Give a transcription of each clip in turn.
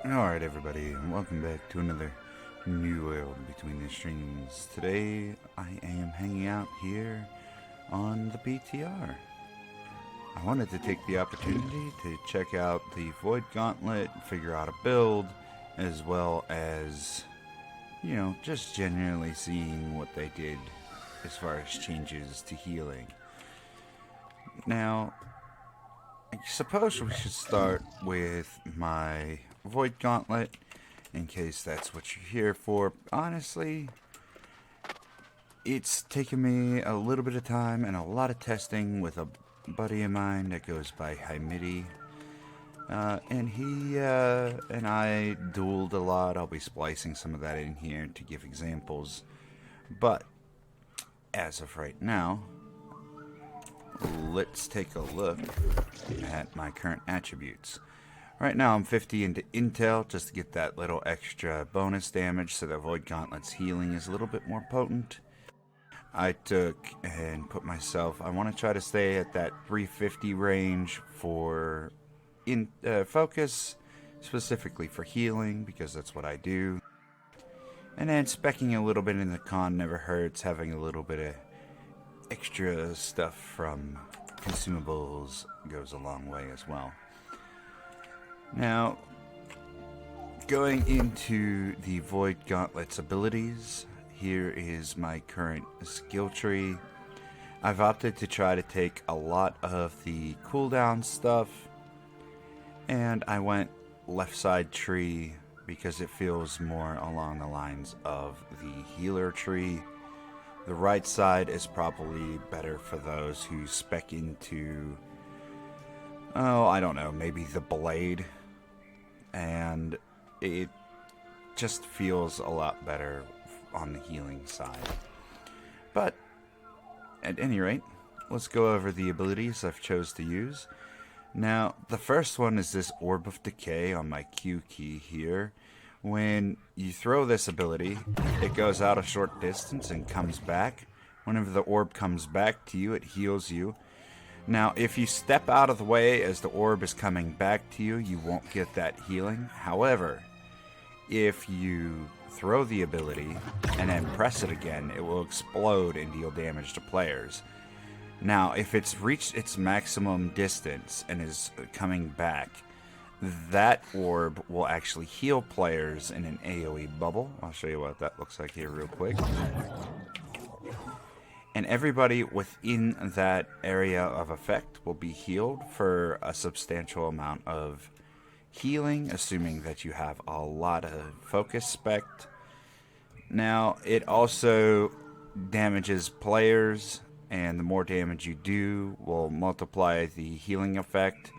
Alright everybody, and welcome back to another new world between the streams. Today I am hanging out here on the BTR. I wanted to take the opportunity to check out the Void Gauntlet, figure out a build, as well as, just genuinely seeing what they did as far as changes to healing. Now, I suppose we should start with my Void Gauntlet, in case that's what you're here for. Honestly, it's taken me a little bit of time and a lot of testing with a buddy of mine that goes by Hymidi. And he and I dueled a lot. I'll be splicing some of that in here to give examples. But, as of right now, let's take a look at my current attributes. Right now I'm 50 into intel just to get that little extra bonus damage so the Void Gauntlet's healing is a little bit more potent. I took and put myself, I want to try to stay at that 350 range for focus, specifically for healing, because that's what I do. And then speccing a little bit in the con never hurts, having a little bit of extra stuff from consumables goes a long way as well. Now, going into the Void Gauntlet's abilities, here is my current skill tree. I've opted to try to take a lot of the cooldown stuff, and I went left side tree because it feels more along the lines of the healer tree. The right side is probably better for those who spec into, I don't know, maybe the blade. And it just feels a lot better on the healing side. But, at any rate, let's go over the abilities I've chose to use. Now, the first one is this Orb of Decay on my Q key here. When you throw this ability, it goes out a short distance and comes back. Whenever the orb comes back to you, it heals you. Now, if you step out of the way as the orb is coming back to you, you won't get that healing. However, if you throw the ability and then press it again, it will explode and deal damage to players. Now, if it's reached its maximum distance and is coming back, that orb will actually heal players in an AoE bubble. I'll show you what that looks like here real quick. And everybody within that area of effect will be healed for a substantial amount of healing, assuming that you have a lot of focus spec. Now, it also damages players, and the more damage you do will multiply the healing effect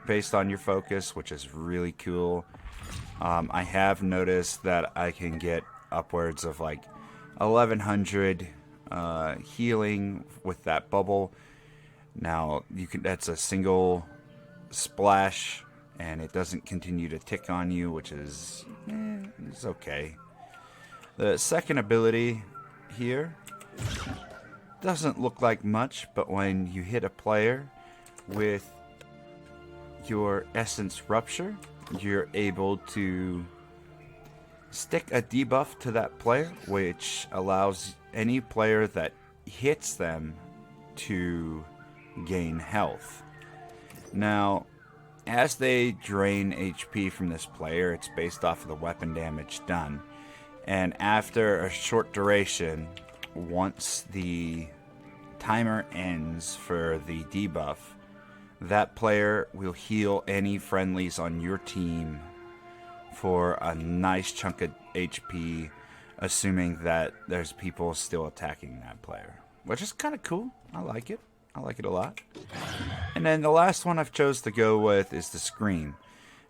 based on your focus, which is really cool. I have noticed that I can get upwards of like 1100 healing with that bubble. Now that's a single splash, and it doesn't continue to tick on you, which is it's okay. The second ability here doesn't look like much, but when you hit a player with your Essence Rupture, you're able to stick a debuff to that player, which allows any player that hits them to gain health. Now, as they drain HP from this player, it's based off of the weapon damage done. And after a short duration, once the timer ends for the debuff, that player will heal any friendlies on your team for a nice chunk of HP, assuming that there's people still attacking that player, which is kind of cool. I like it. I like it a lot. And then the last one I've chose to go with is the Scream.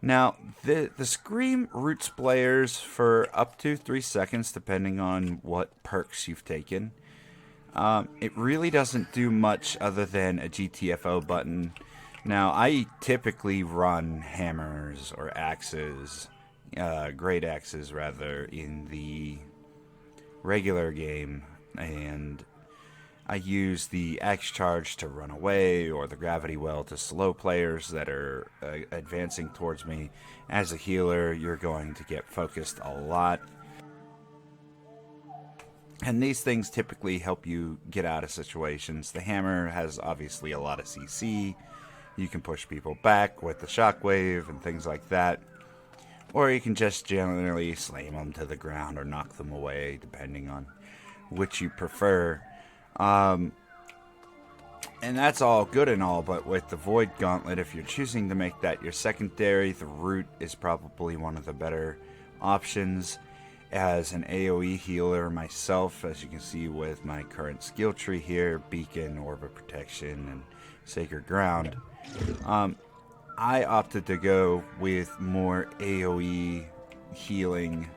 Now, the Scream roots players for up to 3 seconds, depending on what perks you've taken. It really doesn't do much other than a GTFO button. Now, I typically run hammers or axes, great axes rather, in the regular game, and I use the X charge to run away, or the gravity well to slow players that are advancing towards me. As a healer, you're going to get focused a lot. And these things typically help you get out of situations. The hammer has obviously a lot of CC. You can push people back with the shockwave and things like that. Or you can just generally slam them to the ground or knock them away, depending on which you prefer. And that's all good and all, but with the Void Gauntlet, if you're choosing to make that your secondary, the Root is probably one of the better options. As an AoE healer myself, as you can see with my current skill tree here, Beacon, Orb of Protection, and Sacred Ground, I opted to go with more AoE healing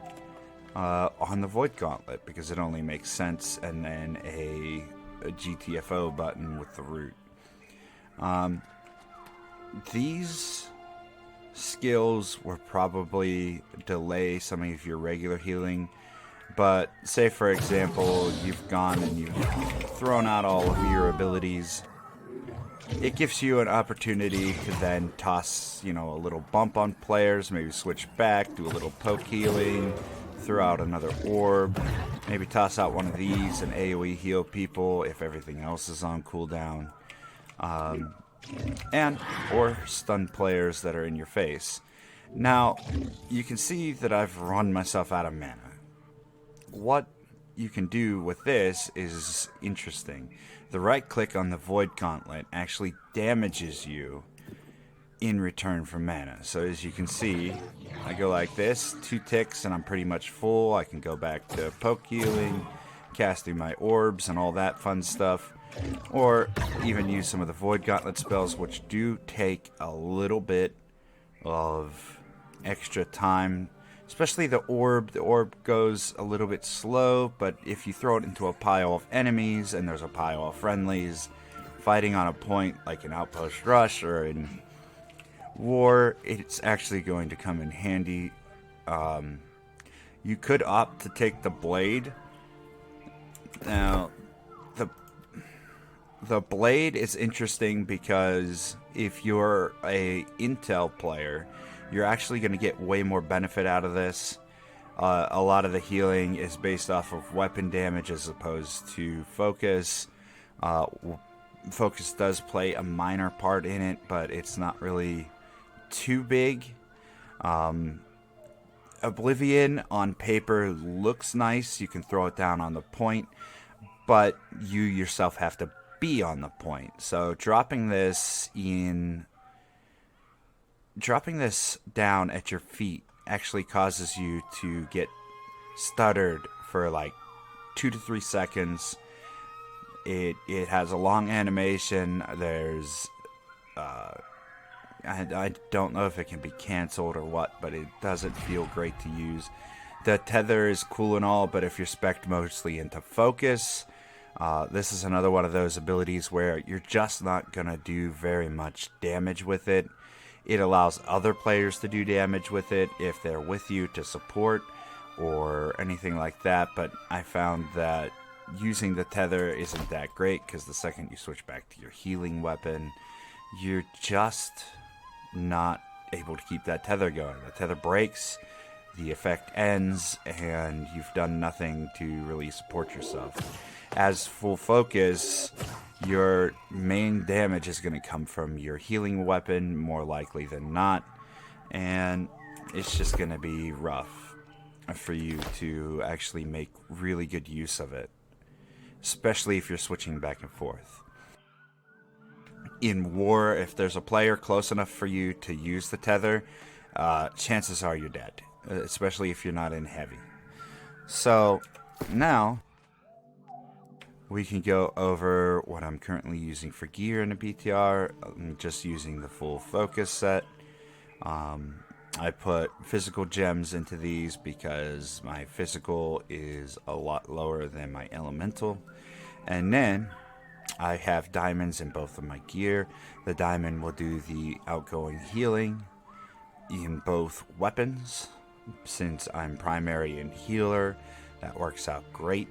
on the Void Gauntlet because it only makes sense, and then a GTFO button with the Root. These skills will probably delay some of your regular healing, but say for example you've gone and you've thrown out all of your abilities, it gives you an opportunity to then toss, a little bump on players, maybe switch back, do a little poke healing, throw out another orb, maybe toss out one of these and AoE heal people if everything else is on cooldown, or stun players that are in your face. Now, you can see that I've run myself out of mana. What you can do with this is interesting. The right click on the Void Gauntlet actually damages you in return for mana. So as you can see, I go like this, 2 ticks and I'm pretty much full. I can go back to poke healing, casting my orbs and all that fun stuff, or even use some of the Void Gauntlet spells, which do take a little bit of extra time, especially the orb. The orb goes a little bit slow, but if you throw it into a pile of enemies and there's a pile of friendlies fighting on a point like an outpost rush or in war, it's actually going to come in handy. You could opt to take the blade. Now, the blade is interesting because if you're a intel player, you're actually going to get way more benefit out of this. A lot of the healing is based off of weapon damage as opposed to focus. Focus does play a minor part in it, but it's not really too big. Oblivion on paper looks nice. You can throw it down on the point, but you yourself have to be on the point. So dropping this down at your feet actually causes you to get stuttered for like 2 to 3 seconds. It has a long animation. There's I don't know if it can be canceled or what, but it doesn't feel great to use. The tether is cool and all, but if you're spec'd mostly into focus, this is another one of those abilities where you're just not going to do very much damage with it. It allows other players to do damage with it if they're with you to support or anything like that, but I found that using the tether isn't that great because the second you switch back to your healing weapon, you're just not able to keep that tether going. The tether breaks, the effect ends, and you've done nothing to really support yourself. As full focus, your main damage is going to come from your healing weapon, more likely than not, and it's just going to be rough for you to actually make really good use of it, especially if you're switching back and forth. In war, if there's a player close enough for you to use the tether, chances are you're dead, especially if you're not in heavy. So now we can go over what I'm currently using for gear in a BTR. I'm just using the full focus set. I put physical gems into these because my physical is a lot lower than my elemental. And then I have diamonds in both of my gear. The diamond will do the outgoing healing in both weapons. Since I'm primary and healer, that works out great.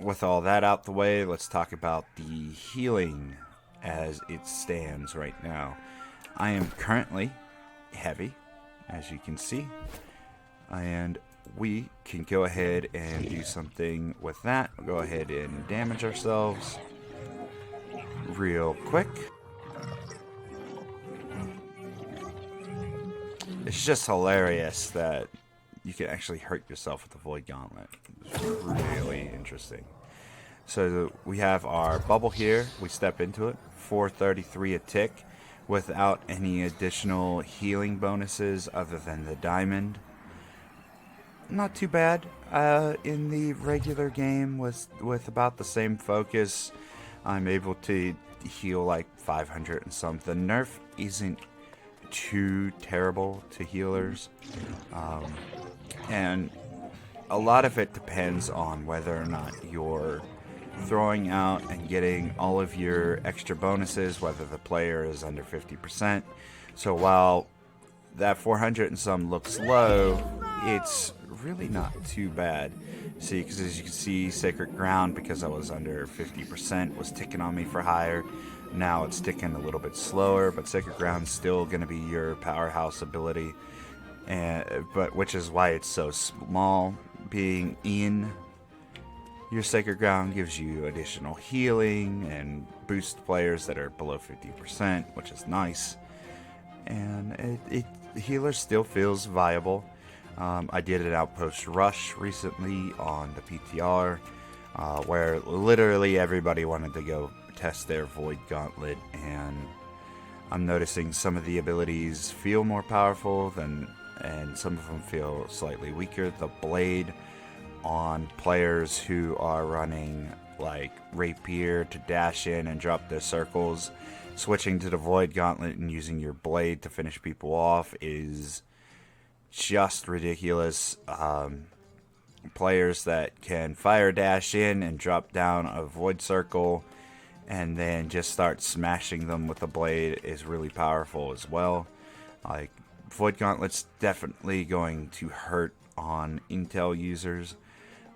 with all that out the way, let's talk about the healing as it stands right now. I am currently heavy, as you can see, and we can go ahead and do something with that. We'll go ahead and damage ourselves real quick. It's just hilarious that you can actually hurt yourself with the Void Gauntlet. It's really interesting. So we have our bubble here. We step into it. 433 a tick without any additional healing bonuses other than the diamond. Not too bad. In the regular game with about the same focus, I'm able to heal like 500 and some. The nerf isn't too terrible to healers. And a lot of it depends on whether or not you're throwing out and getting all of your extra bonuses, whether the player is under 50%. So while that 400 and some looks low, it's really not too bad. See, because as you can see, Sacred Ground, because I was under 50%, was ticking on me for higher. Now it's ticking a little bit slower, but Sacred Ground's still going to be your powerhouse ability, but which is why it's so small. Being in your Sacred Ground gives you additional healing and boost players that are below 50%, which is nice. And healer still feels viable. I did an Outpost Rush recently on the PTR, where literally everybody wanted to go test their Void Gauntlet, and I'm noticing some of the abilities feel more powerful and some of them feel slightly weaker. The blade on players who are running like rapier to dash in and drop their circles, switching to the Void Gauntlet and using your blade to finish people off is just ridiculous. Players that can fire dash in and drop down a void circle and then just start smashing them with the blade is really powerful as well. Like, Void Gauntlet's definitely going to hurt on intel users,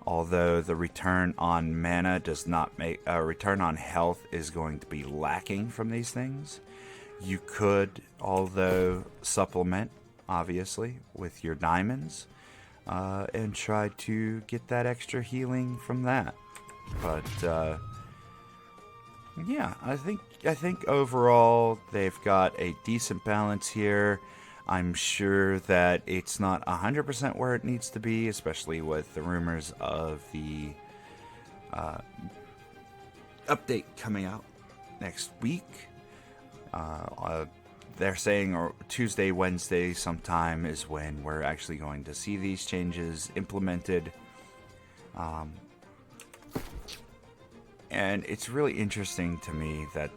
although the return on mana does not make return on health is going to be lacking from these things. You could, although, supplement obviously with your diamonds and try to get that extra healing from that. But yeah, I think overall they've got a decent balance here. I'm sure that it's not 100% where it needs to be, especially with the rumors of the update coming out next week. They're saying Tuesday, Wednesday sometime is when we're actually going to see these changes implemented. And it's really interesting to me that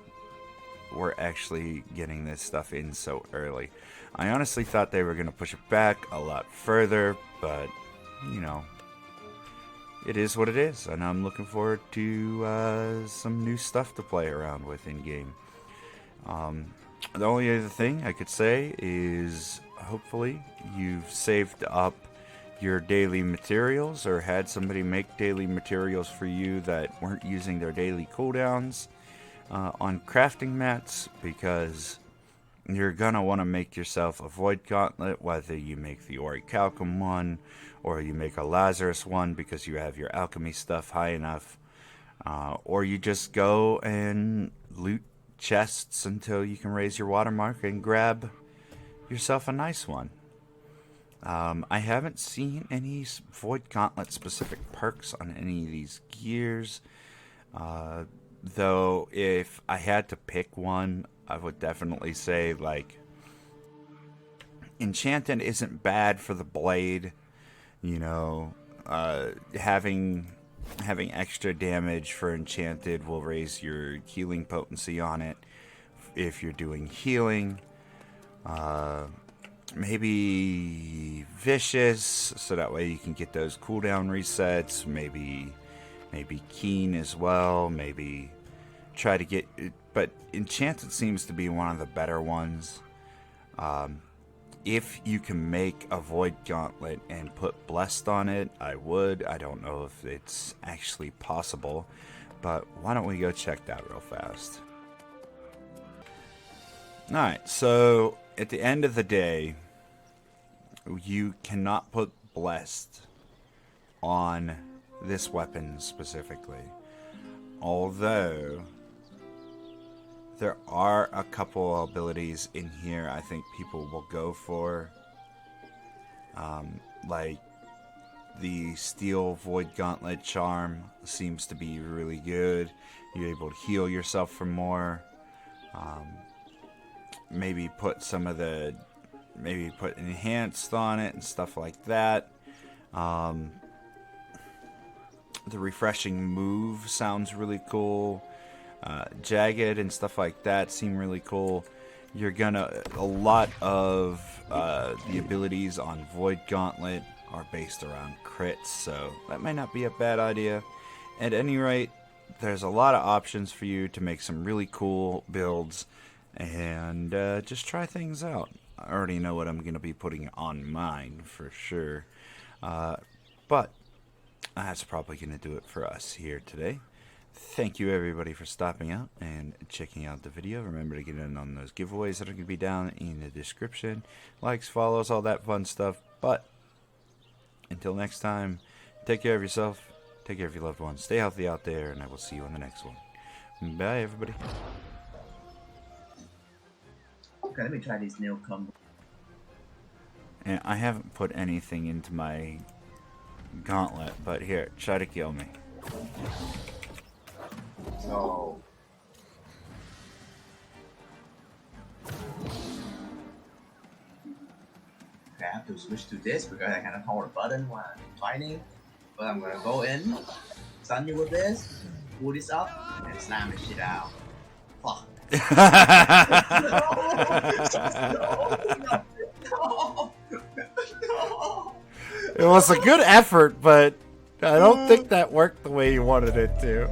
we're actually getting this stuff in so early. I honestly thought they were going to push it back a lot further, but, you know, it is what it is. And I'm looking forward to some new stuff to play around with in-game. The only other thing I could say is hopefully you've saved up your daily materials or had somebody make daily materials for you that weren't using their daily cooldowns on crafting mats, because you're gonna want to make yourself a Void Gauntlet, whether you make the Orichalcum one or you make a Lazarus one because you have your alchemy stuff high enough, or you just go and loot chests until you can raise your watermark and grab yourself a nice one. I haven't seen any Void Gauntlet specific perks on any of these gears, though if I had to pick one, I would definitely say, like, Enchanted isn't bad for the blade. You know, having extra damage for Enchanted will raise your healing potency on it if you're doing healing. Maybe Vicious, so that way you can get those cooldown resets. Maybe Keen as well. Maybe try to get... But Enchanted seems to be one of the better ones. If you can make a Void Gauntlet and put Blessed on it, I would. I don't know if it's actually possible, but why don't we go check that real fast. Alright, so at the end of the day, you cannot put Blessed on this weapon specifically. Although there are a couple abilities in here I think people will go for. Like the Steel Void Gauntlet Charm seems to be really good. You're able to heal yourself for more. Maybe put some of the... Maybe put Enhanced on it and stuff like that. The Refreshing Move sounds really cool. Jagged and stuff like that seem really cool. You're gonna... A lot of the abilities on Void Gauntlet are based around crits, so that might not be a bad idea. At any rate, there's a lot of options for you to make some really cool builds and just try things out. I already know what I'm going to be putting on mine for sure. But that's probably going to do it for us here today. Thank you everybody for stopping out and checking out the video. Remember to get in on those giveaways that are going to be down in the description. Likes, follows, all that fun stuff. But until next time, take care of yourself, take care of your loved ones, stay healthy out there, and I will see you on the next one. Bye everybody. Okay, let me try this nail combo. And I haven't put anything into my gauntlet, but here, try to kill me. So okay, I have to switch to this because I cannot hold a button while I'm fighting. But I'm gonna go in, stun you with this, pull this up, and slam the shit out. Fuck. No. It was a good effort, but I don't think that worked the way you wanted it to.